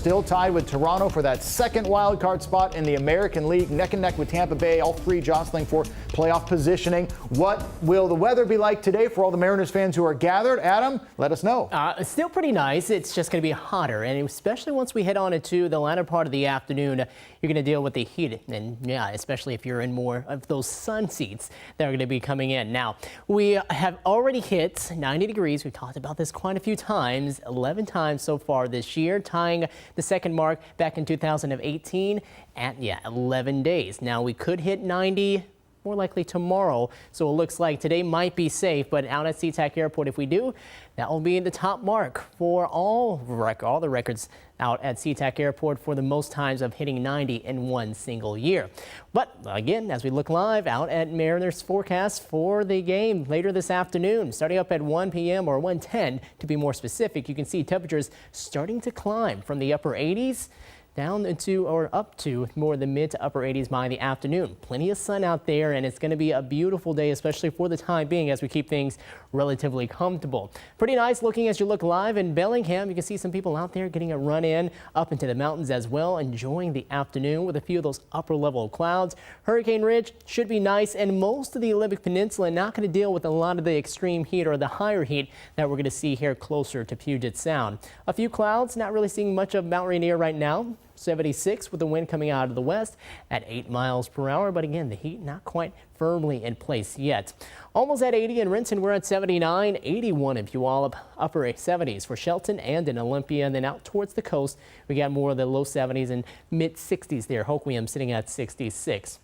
still tied with Toronto for that second wild card spot in the American League, neck and neck with Tampa Bay, all three jostling for playoff positioning. What will the weather be like today for all the Mariners fans who are gathered? Adam, let us know. It's still pretty nice. It's just going to be hotter, and especially once we head on into the latter part of the afternoon, you're going to deal with the heat, and yeah, especially if you're in more of those sun seats that are going to be coming in. Now, we have already hit 90 degrees. We've talked about this quite a few times, 11 times so far this year, tying the second mark back in 2018 at 11 days. Now, we could hit 90 more likely tomorrow, so it looks like today might be safe, but out at SeaTac Airport, if we do, that will be the top mark for all the records out at SeaTac Airport for the most times of hitting 90 in one single year. But again, as we look live out at Mariners forecast for the game later this afternoon, starting up at 1 p.m. or 1:10 to be more specific, you can see temperatures starting to climb from the upper 80s down into or up to more the mid to upper 80s by the afternoon. Plenty of sun out there, and it's going to be a beautiful day, especially for the time being as we keep things relatively comfortable. Pretty nice looking as you look live in Bellingham. You can see some people out there getting a run in up into the mountains as well, enjoying the afternoon with a few of those upper level clouds. Hurricane Ridge should be nice, and most of the Olympic Peninsula not going to deal with a lot of the extreme heat or the higher heat that we're going to see here closer to Puget Sound. A few clouds, not really seeing much of Mount Rainier right now. 76 with the wind coming out of the west at 8 miles per hour. But again, the heat not quite firmly in place yet. Almost at 80 in Renton. We're at 79, 81 in Puyallup, upper 70s for Shelton and in Olympia. And then out towards the coast, we got more of the low 70s and mid 60s there. Hoquiam sitting at 66.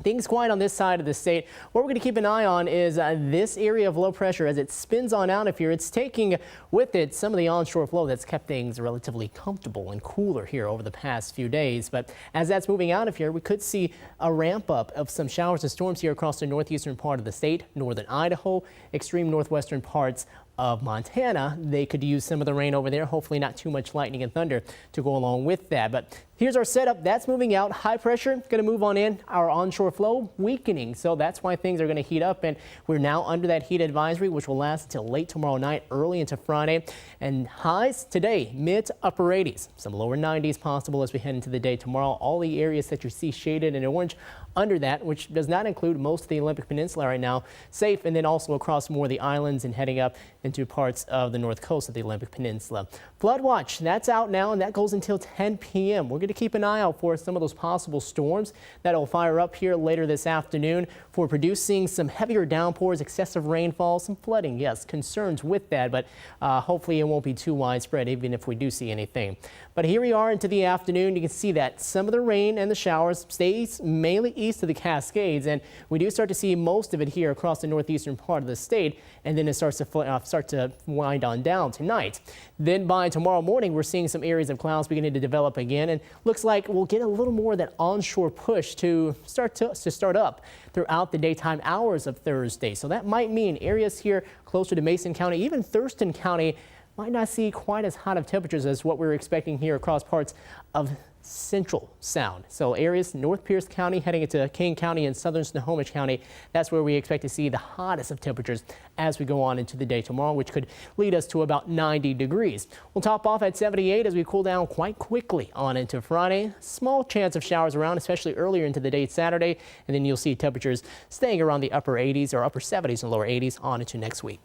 Things quiet on this side of the state. What we're going to keep an eye on is this area of low pressure as it spins on out of here. It's taking with it some of the onshore flow that's kept things relatively comfortable and cooler here over the past few days. But as that's moving out of here, we could see a ramp up of some showers and storms here across the northeastern part of the state, northern Idaho, extreme northwestern parts of Montana. They could use some of the rain over there. Hopefully not too much lightning and thunder to go along with that. But here's our setup. That's moving out. High pressure going to move on in. Our onshore flow weakening. So that's why things are going to heat up. And we're now under that heat advisory, which will last until late tomorrow night, early into Friday. And highs today, mid to upper 80s. Some lower 90s possible as we head into the day tomorrow. All the areas that you see shaded in orange under that, which does not include most of the Olympic Peninsula right now, safe. And then also across more of the islands and heading up into parts of the north coast of the Olympic Peninsula. Flood watch, that's out now, and that goes until 10 p.m. We're going to keep an eye out for some of those possible storms that will fire up here later this afternoon for producing some heavier downpours, excessive rainfall, some flooding. Yes, concerns with that, but hopefully it won't be too widespread even if we do see anything. But here we are into the afternoon. You can see that some of the rain and the showers stays mainly east of the Cascades, and we do start to see most of it here across the northeastern part of the state, and then it starts to wind on down tonight. Then by tomorrow morning, we're seeing some areas of clouds beginning to develop again, and looks like we'll get a little more of that onshore push to start up throughout the daytime hours of Thursday. So that might mean areas here closer to Mason County, even Thurston County, might not see quite as hot of temperatures as what we're expecting here across parts of Central Sound. So areas North Pierce County heading into King County and southern Snohomish County, that's where we expect to see the hottest of temperatures as we go on into the day tomorrow, which could lead us to about 90 degrees. We'll top off at 78 as we cool down quite quickly on into Friday. Small chance of showers around, especially earlier into the day Saturday, and then you'll see temperatures staying around the upper 80s or upper 70s and lower 80s on into next week.